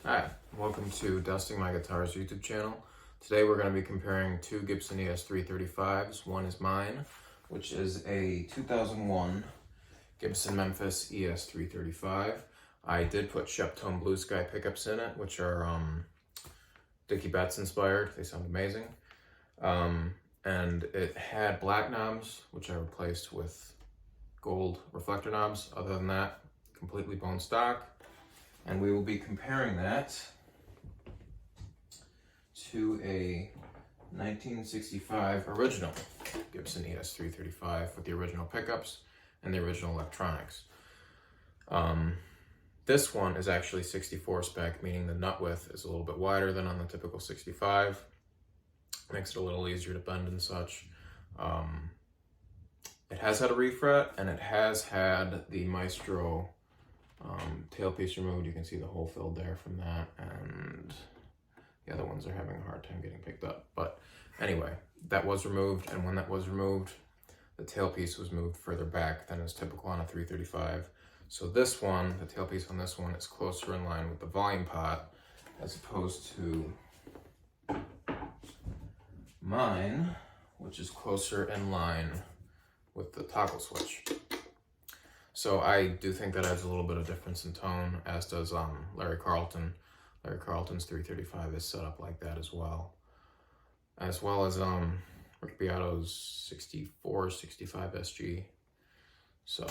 Hi, welcome to Dusting My Guitars YouTube channel. Today we're going to be comparing two Gibson ES-335s. One is mine, which is a 2001 Gibson Memphis ES-335. I did put Sheptone Blue Sky pickups in it, which are Dickie Betts inspired. They sound amazing. And it had black knobs, which I replaced with gold reflector knobs. Other than that, completely bone stock. And we will be comparing that to a 1965 original Gibson ES-335 with the original pickups and the original electronics. This one is actually 64 spec, meaning the nut width is a little bit wider than on the typical 65. Makes it a little easier to bend and such. It has had a refret, and it has had the Maestro tailpiece removed. You can see the hole filled there from that, and the other ones are having a hard time getting picked up. But anyway, that was removed, and when that was removed, the tailpiece was moved further back than is typical on a 335. So this one, the tailpiece on this one, is closer in line with the volume pot as opposed to mine, which is closer in line with the toggle switch. So I do think that adds a little bit of difference in tone, as does Larry Carlton. Larry Carlton's 335 is set up like that as well as Rick Beato's 64, 65 SG. So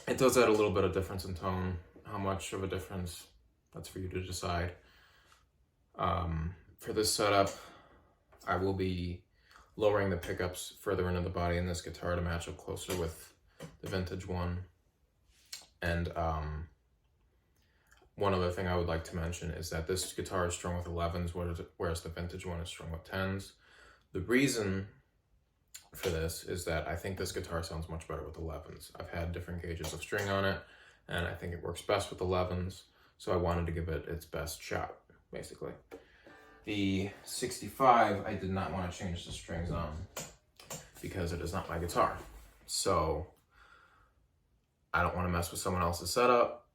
it does add a little bit of difference in tone. How much of a difference, that's for you to decide. For this setup, I will be lowering the pickups further into the body in this guitar to match up closer with the vintage one. And one other thing I would like to mention is that this guitar is strung with 11s, whereas the vintage one is strung with 10s. The reason for this is that I think this guitar sounds much better with 11s. I've had different gauges of string on it, and I think it works best with 11s, so I wanted to give it its best shot, basically. The 65, I did not want to change the strings on because it is not my guitar. So I don't want to mess with someone else's setup.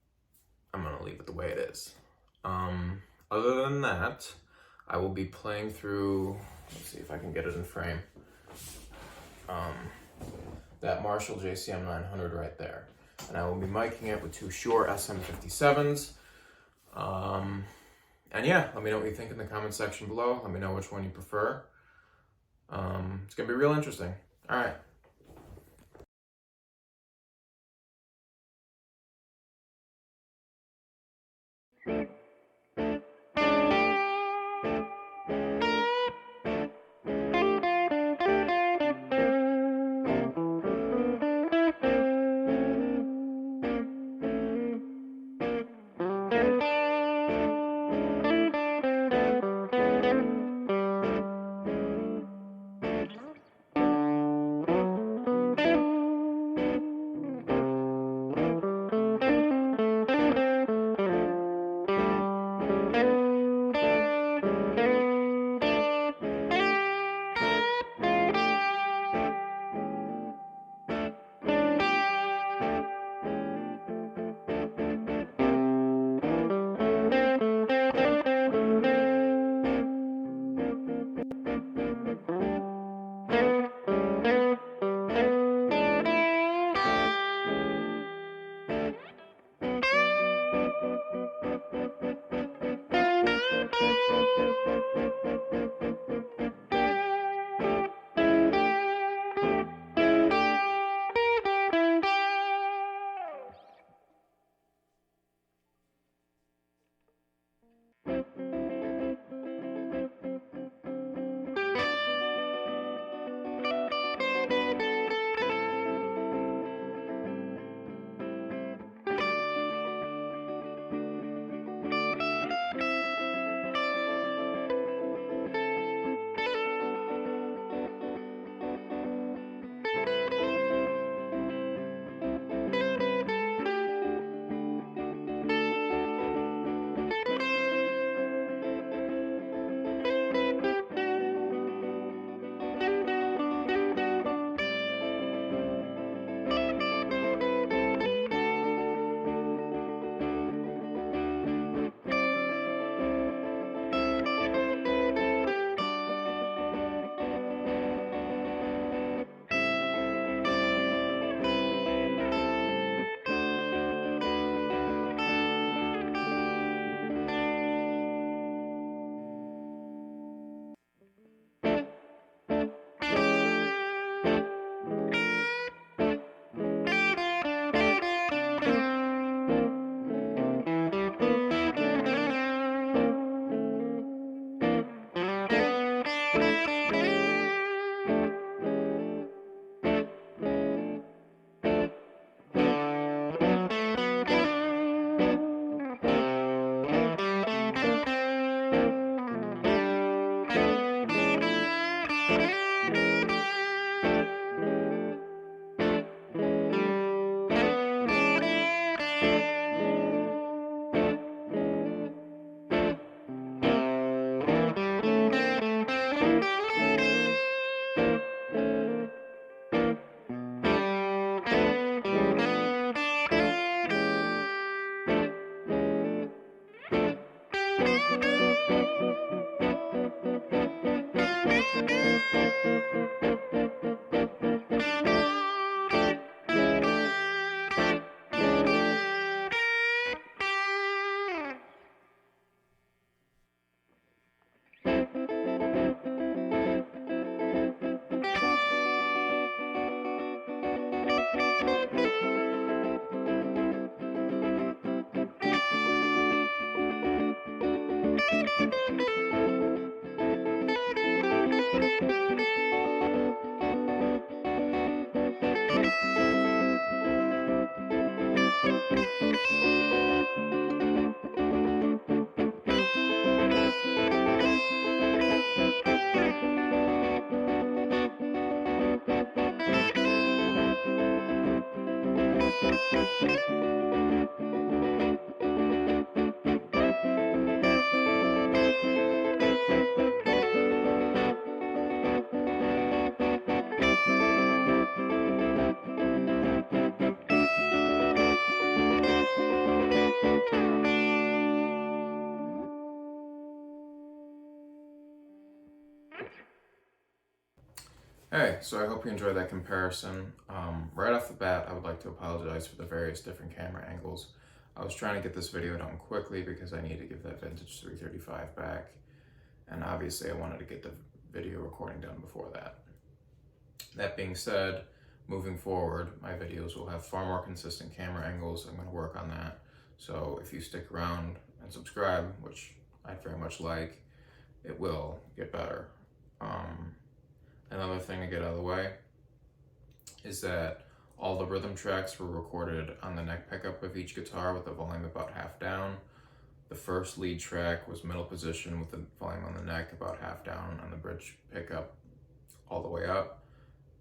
I'm going to leave it the way it is. Other than that, I will be playing through, let's see if I can get it in frame, that Marshall JCM 900 right there. And I will be miking it with two Shure SM57s. And yeah, let me know what you think in the comment section below. Let me know which one you prefer. It's going to be real interesting. All right. Hey, so I hope you enjoyed that comparison. Right off the bat, I would like to apologize for the various different camera angles. I was trying to get this video done quickly because I need to give that vintage 335 back, and obviously I wanted to get the video recording done before that. That being said, moving forward, my videos will have far more consistent camera angles. I'm going to work on that. So if you stick around and subscribe, which I'd very much like, it will get better. Another thing to get out of the way is that all the rhythm tracks were recorded on the neck pickup of each guitar with the volume about half down. The first lead track was middle position with the volume on the neck about half down, and the bridge pickup all the way up.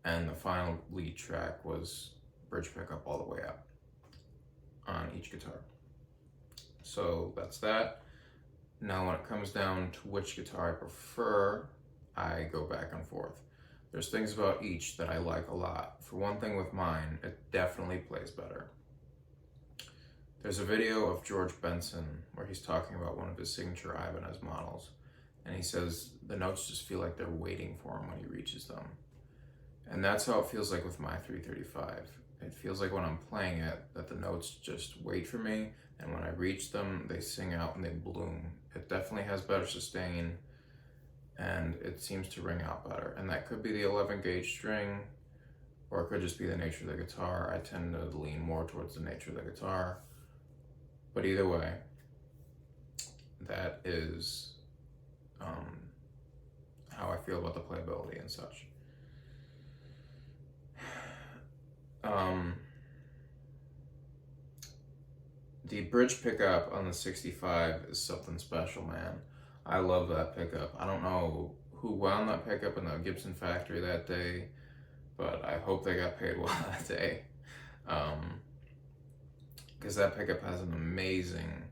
And the final lead track was bridge pickup all the way up on each guitar. So that's that. Now when it comes down to which guitar I prefer, I go back and forth. There's things about each that I like a lot. For one thing with mine, it definitely plays better. There's a video of George Benson where he's talking about one of his signature Ibanez models, and he says the notes just feel like they're waiting for him when he reaches them. And that's how it feels like with my 335. It feels like when I'm playing it, that the notes just wait for me, and when I reach them, they sing out and they bloom. It definitely has better sustain, and it seems to ring out better. And that could be the 11 gauge string, or it could just be the nature of the guitar. I tend to lean more towards the nature of the guitar. But either way, that is how I feel about the playability and such. The bridge pickup on the 65 is something special, man. I love that pickup. I don't know who wound that pickup in the Gibson factory that day, but I hope they got paid well that day. Because that pickup has an amazing,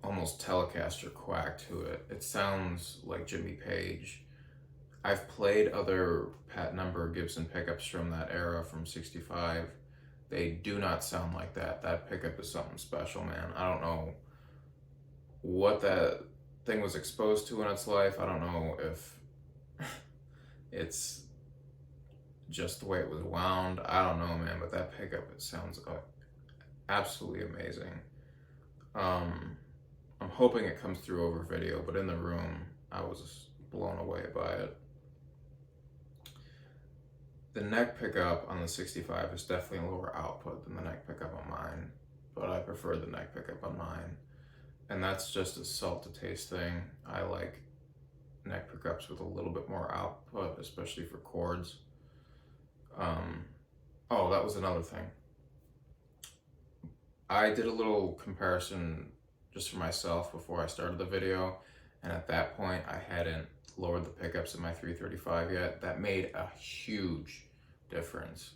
almost Telecaster quack to it. It sounds like Jimmy Page. I've played other Pat number Gibson pickups from that era, from 65. They do not sound like that. That pickup is something special, man. I don't know what that thing was exposed to in its life. I don't know if it's just the way it was wound. I don't know, man, but that pickup, it sounds absolutely amazing. I'm hoping it comes through over video, but in the room, I was blown away by it. The neck pickup on the 65 is definitely a lower output than the neck pickup on mine, but I prefer the neck pickup on mine. And that's just a salt to taste thing. I like neck pickups with a little bit more output, especially for chords. Oh, that was another thing. I did a little comparison just for myself before I started the video, and at that point I hadn't lowered the pickups in my 335 yet. That made a huge difference.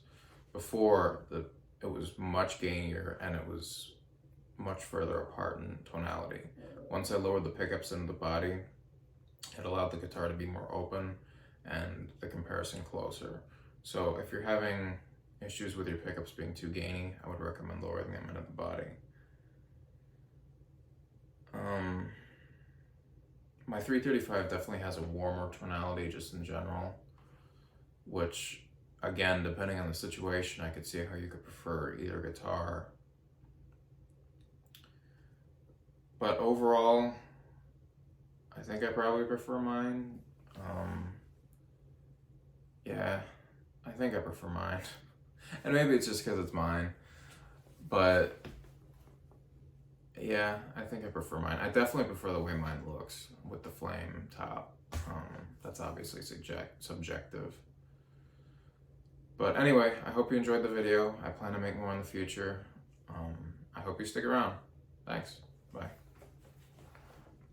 Before, it was much gainier and it was much further apart in tonality. Once I lowered the pickups into the body, it allowed the guitar to be more open and the comparison closer. So if you're having issues with your pickups being too gainy, I would recommend lowering them into the body. My 335 definitely has a warmer tonality just in general, which, again, depending on the situation, I could see how you could prefer either guitar. But overall, I think I probably prefer mine. Yeah, I think I prefer mine. And maybe it's just because it's mine. But yeah, I think I prefer mine. I definitely prefer the way mine looks with the flame top. That's obviously subjective. But anyway, I hope you enjoyed the video. I plan to make more in the future. I hope you stick around. Thanks.